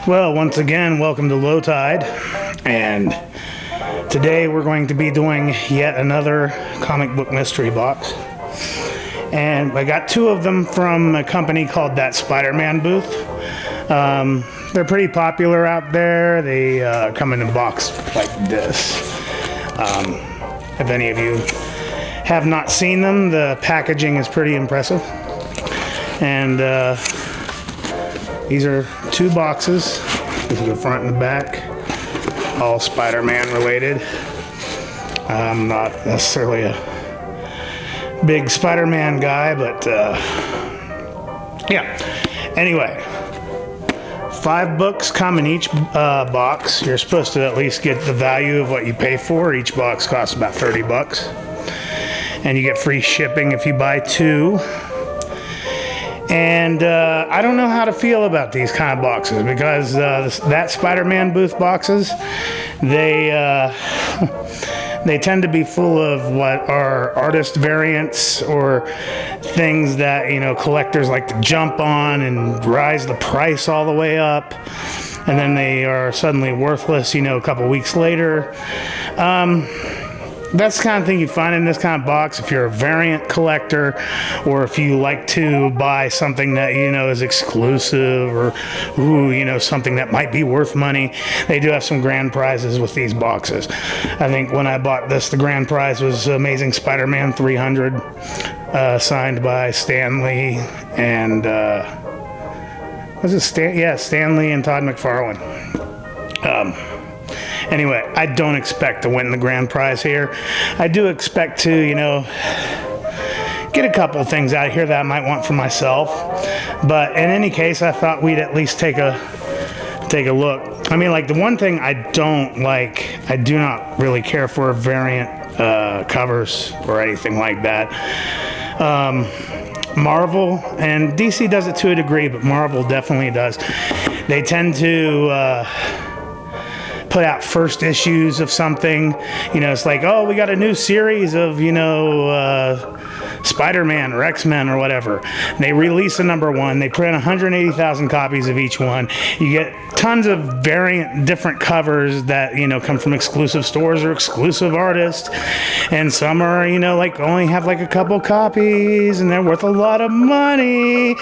Well, once again, welcome to Low Tide, and today we're going to be doing yet another comic book mystery box. And I got two of them from a company called thatspidermanbooth. They're pretty popular out there. They come in a box like this. If any of you have not seen them, the packaging is pretty impressive. And these are two boxes. This is the front and the back, all Spider-Man related. I'm not necessarily a big Spider-Man guy, but yeah. Anyway, 5 books come in each box. You're supposed to at least get the value of what you pay for. Each box costs about 30 bucks. And you get free shipping if you buy 2. And I don't know how to feel about these kind of boxes because that Spider-Man booth boxes, they tend to be full of what are artist variants or things that, you know, collectors like to jump on and rise the price all the way up, and then they are suddenly worthless, you know, a couple weeks later. That's the kind of thing you find in this kind of box if you're a variant collector, or if you like to buy something that, you know, is exclusive, or you know, something that might be worth money. They do have some grand prizes with these boxes. I think when I bought this, the grand prize was Amazing Spider-Man 300, signed by Stan Lee and was it Stan Lee and Todd McFarlane. Anyway, I don't expect to win the grand prize here. I do expect to, you know, get a couple things out of here that I might want for myself. But in any case, I thought we'd at least take a look. I mean, like, the one thing I don't like, I do not really care for variant covers or anything like that. Marvel and DC does it to a degree, but Marvel definitely does. They tend to put out first issues of something. You know, it's like, oh, we got a new series of, you know, Spider-Man or X-Men or whatever. And they release a number 1. They print 180,000 copies of each one. You get tons of variant different covers that, you know, come from exclusive stores or exclusive artists. And some are, you know, like only have like a couple copies and they're worth a lot of money.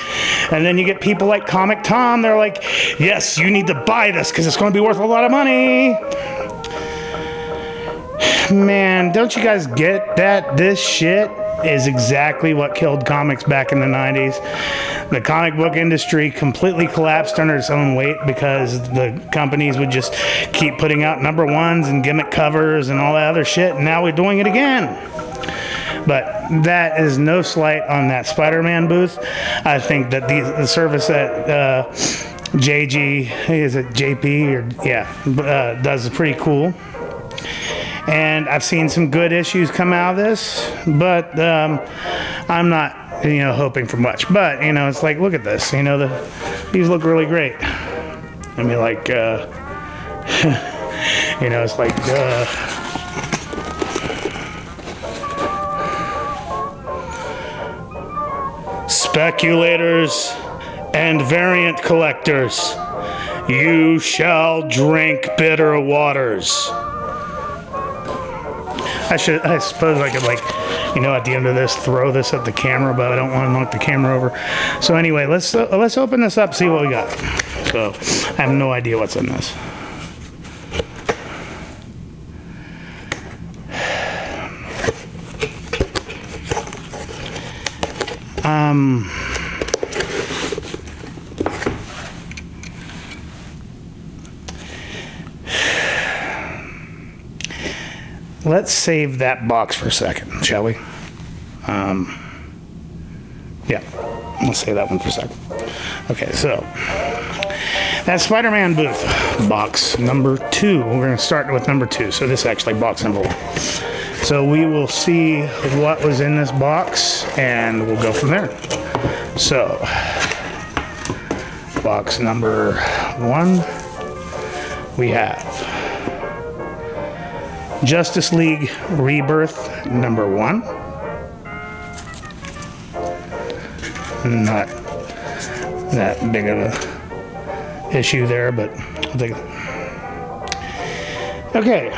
And then you get people like Comic Tom. They're like, yes, you need to buy this because it's going to be worth a lot of money. Man, don't you guys get that this shit is exactly what killed comics back in the 90s. The comic book industry completely collapsed under its own weight because the companies would just keep putting out number 1s and gimmick covers and all that other shit, and now we're doing it again. But that is no slight on that Spider-Man booth. I think that the service that JG, is it JP or yeah, does is pretty cool. And I've seen some good issues come out of this, but I'm not, you know, hoping for much. But, you know, it's like, look at this. You know, these look really great. I mean, like, you know, it's like, speculators and variant collectors, you shall drink bitter waters. I suppose I could, like, you know, at the end of this, throw this at the camera, but I don't want to knock the camera over. So anyway, let's open this up, see what we got. So I have no idea what's in this. Let's save that box for a second, shall we? Yeah, let's save that one for a second. Okay, so that's Spider-Man booth, box number 2. We're going to start with number 2. So this is actually box number 1. So we will see what was in this box, and we'll go from there. So, box number 1, we have Justice League Rebirth number 1. Not that big of a issue there, but I think. Okay.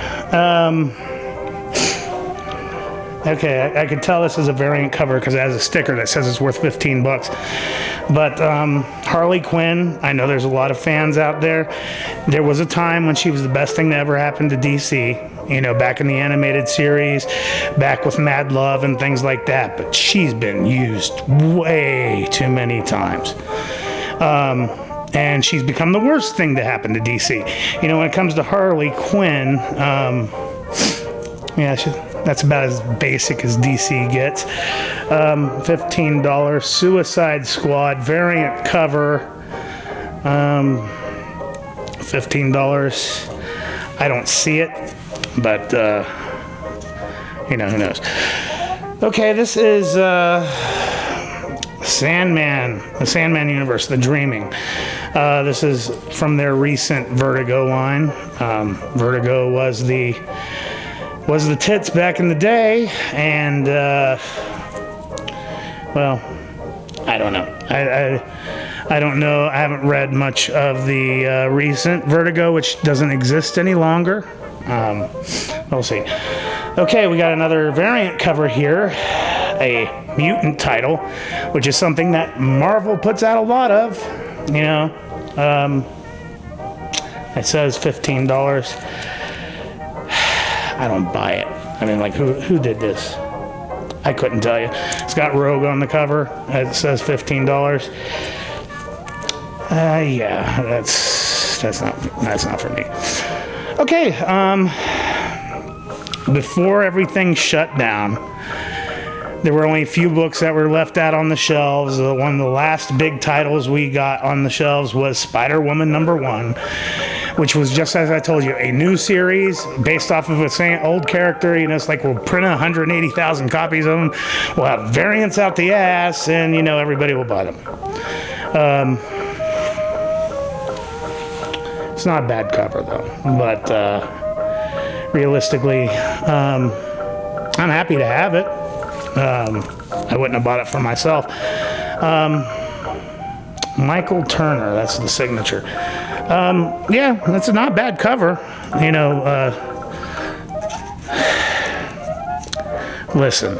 Okay, I could tell this is a variant cover because it has a sticker that says it's worth $15. But Harley Quinn, I know there's a lot of fans out there. There was a time when she was the best thing that ever happened to DC. You know, back in the animated series, back with Mad Love and things like that. But she's been used way too many times. And she's become the worst thing to happen to DC. You know, when it comes to Harley Quinn, that's about as basic as DC gets. $15 Suicide Squad variant cover. $15. I don't see it, but you know, who knows? Okay, this is Sandman, the Sandman universe, The Dreaming. This is from their recent Vertigo line. Vertigo was the tits back in the day, and well, I don't know. I don't know. I haven't read much of the recent Vertigo, which doesn't exist any longer. We'll see. Okay, we got another variant cover here, a mutant title, which is something that Marvel puts out a lot of. You know, it says $15. I don't buy it. I mean, like, who did this? I couldn't tell you. It's got Rogue on the cover. It says $15. Yeah, that's not for me. Okay. Before everything shut down, there were only a few books that were left out on the shelves. One of the last big titles we got on the shelves was Spider-Woman #1, which was, just as I told you, a new series based off of a old character. You know, it's like we'll print 180,000 copies of them. We'll have variants out the ass, and, you know, everybody will buy them. It's not a bad cover, though. But realistically, I'm happy to have it. I wouldn't have bought it for myself. Michael Turner, that's the signature. Yeah, that's a not bad cover. You know, listen,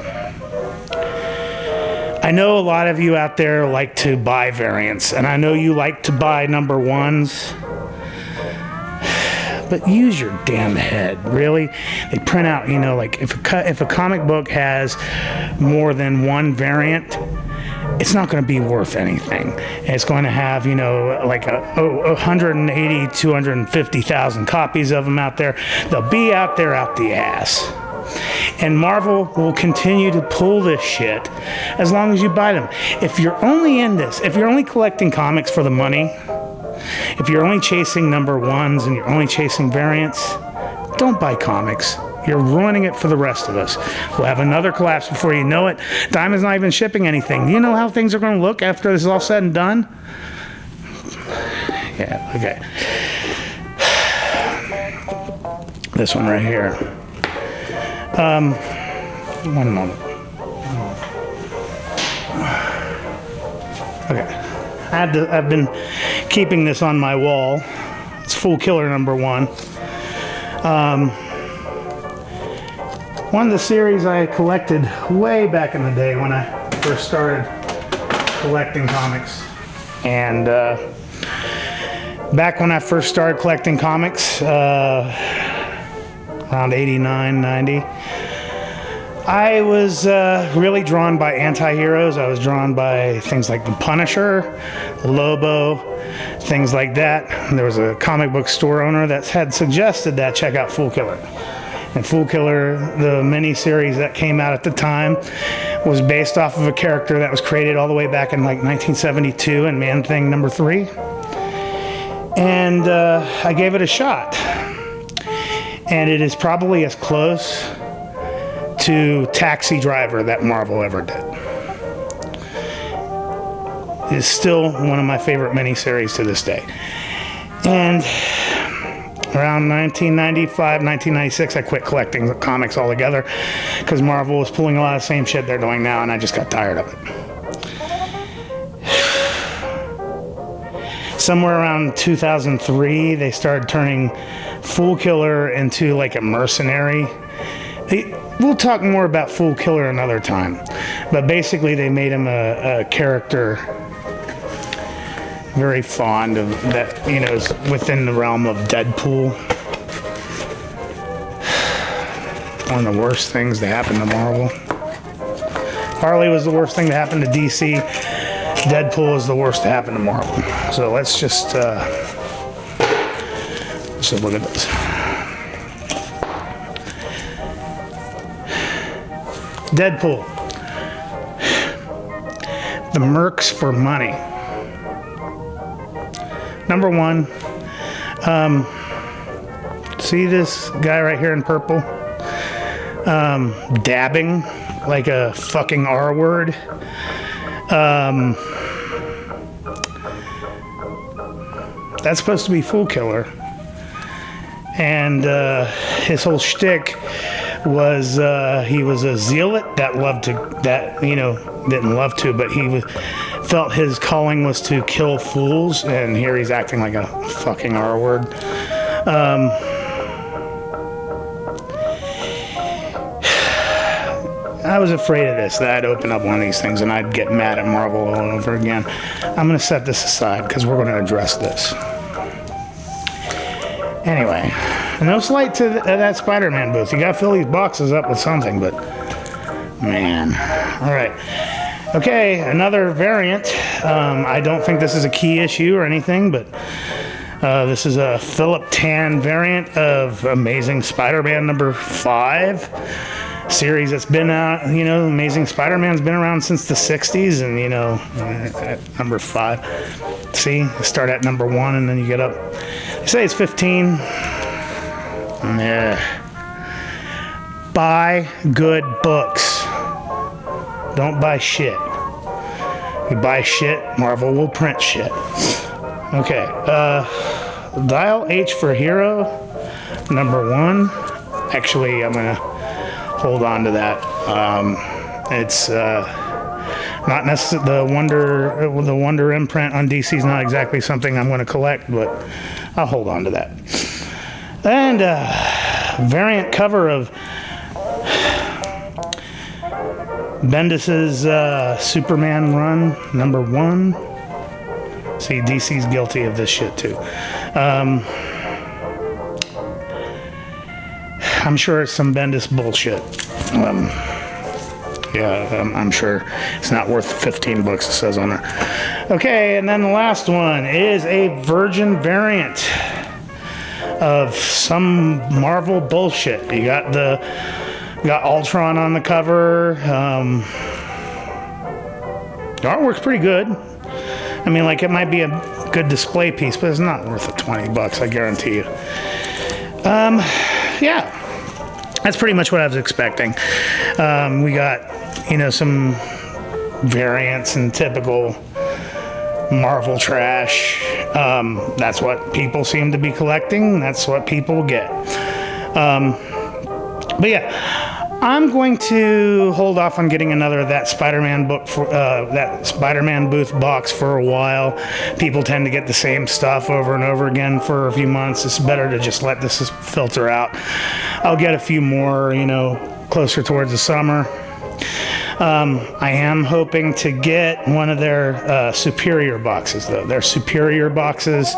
I know a lot of you out there like to buy variants, and I know you like to buy #1s, but use your damn head, really. They print out, you know, like if a comic book has more than one variant, it's not going to be worth anything. It's going to have, you know, like 180, 250,000 copies of them out there. They'll be out there out the ass. And Marvel will continue to pull this shit as long as you buy them. If you're only in this, if you're only collecting comics for the money, if you're only chasing #1s and you're only chasing variants, don't buy comics. You're ruining it for the rest of us. We'll have another collapse before you know it. Diamond's not even shipping anything. Do you know how things are going to look after this is all said and done? Yeah, okay. This one right here. One moment. Okay. I've been keeping this on my wall. It's Fool Killer #1. One of the series I collected way back in the day when I first started collecting comics. And back when I first started collecting comics, around 89, 90, I was really drawn by anti-heroes. I was drawn by things like The Punisher, Lobo, things like that. And there was a comic book store owner that had suggested that check out Fool Killer. And Fool Killer, the mini-series that came out at the time, was based off of a character that was created all the way back in like 1972 in Man-Thing #3. And I gave it a shot. And it is probably as close to Taxi Driver that Marvel ever did. It is still one of my favorite miniseries to this day. And around 1995, 1996, I quit collecting comics altogether because Marvel was pulling a lot of the same shit they're doing now, and I just got tired of it. somewhere around 2003, they started turning Fool Killer into like a mercenary. We'll talk more about Fool Killer another time, but basically they made him a character very fond of that, you know, is within the realm of Deadpool. One of the worst things to happen to Marvel. Harley was the worst thing to happen to DC. Deadpool is the worst to happen to Marvel. So let's just look at this. Deadpool. The mercs for money. Number one, see this guy right here in purple? Dabbing like a fucking R word. That's supposed to be Fool Killer. And his whole shtick was he was a zealot that loved to, that, you know, didn't love to, but he felt his calling was to kill fools, and here he's acting like a fucking R word. I was afraid of this, that I'd open up one of these things and I'd get mad at Marvel all over again. I'm going to set this aside because we're going to address this. Anyway, no slight to that Spider-Man booth. You got to fill these boxes up with something, but man. All right. Okay, another variant. I don't think this is a key issue or anything, but this is a Philip Tan variant of Amazing Spider-Man number 5. Series that's been out, you know, Amazing Spider-Man's been around since the 60s, and, you know, at number 5. See, you start at number 1 and then you get up. They say it's 15. Yeah. Buy good books. Don't buy shit. You buy shit, Marvel will print shit. Okay. Dial H for Hero, number 1. Actually, I'm gonna hold on to that. It's not necessarily the Wonder imprint on DC is not exactly something I'm going to collect, but I'll hold on to that. And variant cover of Bendis's Superman run, number 1. See, DC's guilty of this shit too. I'm sure it's some Bendis bullshit. I'm sure it's not worth $15 it says on there. Okay, and then the last one is a Virgin variant of some Marvel bullshit. You got Ultron on the cover. The artwork's pretty good. I mean, like, it might be a good display piece, but it's not worth the $20, I guarantee you. Yeah. That's pretty much what I was expecting. We got, you know, some variants and typical Marvel trash. That's what people seem to be collecting. That's what people get. But yeah, I'm going to hold off on getting another That Spider-Man book for That Spider-Man Booth box for a while. People tend to get the same stuff over and over again for a few months. It's better to just let this filter out. I'll get a few more, you know, closer towards the summer. I am hoping to get one of their Superior boxes, though. Their Superior boxes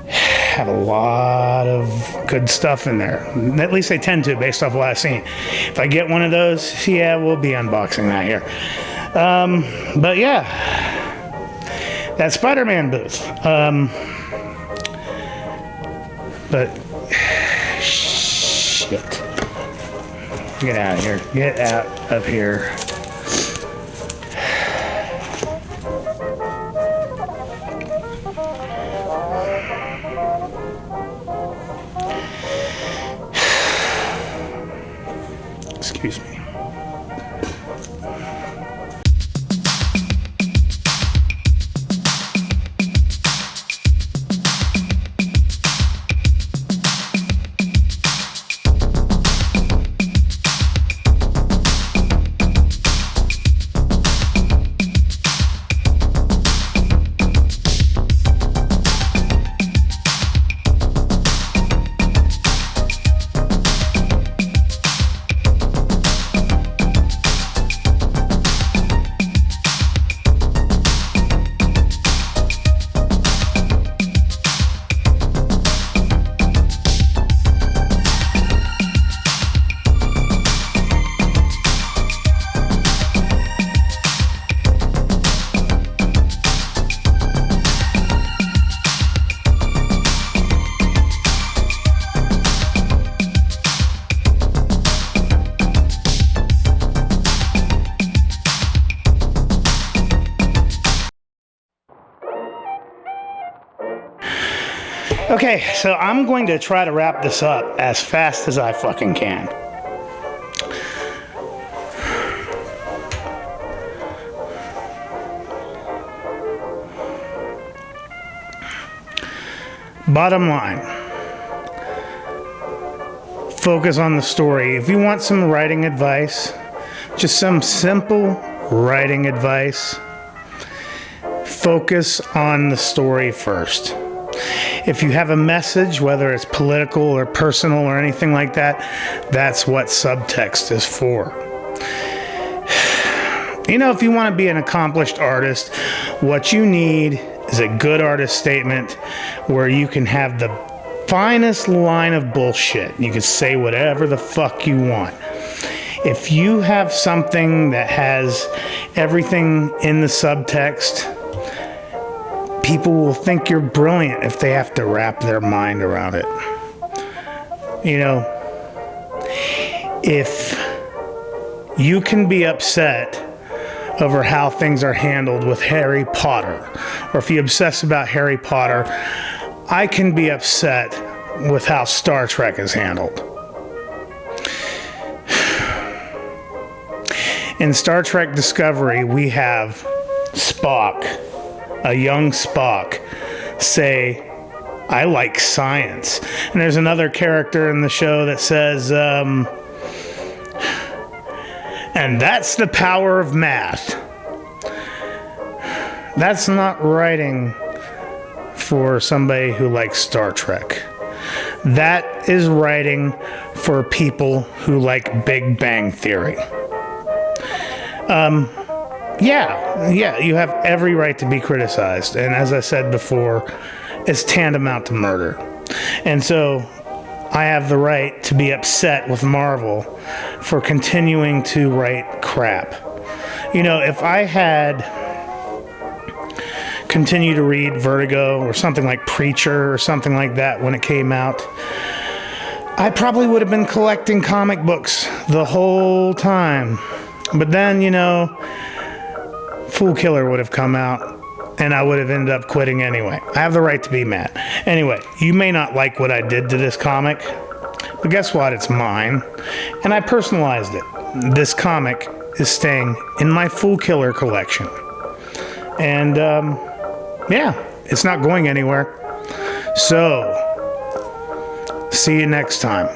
have a lot of good stuff in there. At least they tend to, based off what I've seen. If I get one of those, yeah, we'll be unboxing that here. But yeah, that Spider-Man booth. But shit. Get out of here. Get out of here. Excuse me. Okay, so I'm going to try to wrap this up as fast as I fucking can. Bottom line, focus on the story. If you want some writing advice, just some simple writing advice, focus on the story first. If you have a message, whether it's political or personal or anything like that, that's what subtext is for. You know, if you want to be an accomplished artist, what you need is a good artist statement where you can have the finest line of bullshit. You can say whatever the fuck you want. If you have something that has everything in the subtext, people will think you're brilliant if they have to wrap their mind around it. You know, if you can be upset over how things are handled with Harry Potter, or if you obsess about Harry Potter, I can be upset with how Star Trek is handled. In Star Trek Discovery, we have Spock, a young Spock, say, I like science. And there's another character in the show that says, and that's the power of math. That's not writing for somebody who likes Star Trek. That is writing for people who like Big Bang Theory. Yeah, you have every right to be criticized. And as I said before, it's tantamount to murder. And so I have the right to be upset with Marvel for continuing to write crap. You know, if I had continued to read Vertigo or something like Preacher or something like that when it came out, I probably would have been collecting comic books the whole time. But then, you know, Fool Killer would have come out and I would have ended up quitting anyway. I have the right to be mad. Anyway, you may not like what I did to this comic, but guess what? It's mine. And I personalized it. This comic is staying in my Fool Killer collection. And, yeah, it's not going anywhere. So, see you next time.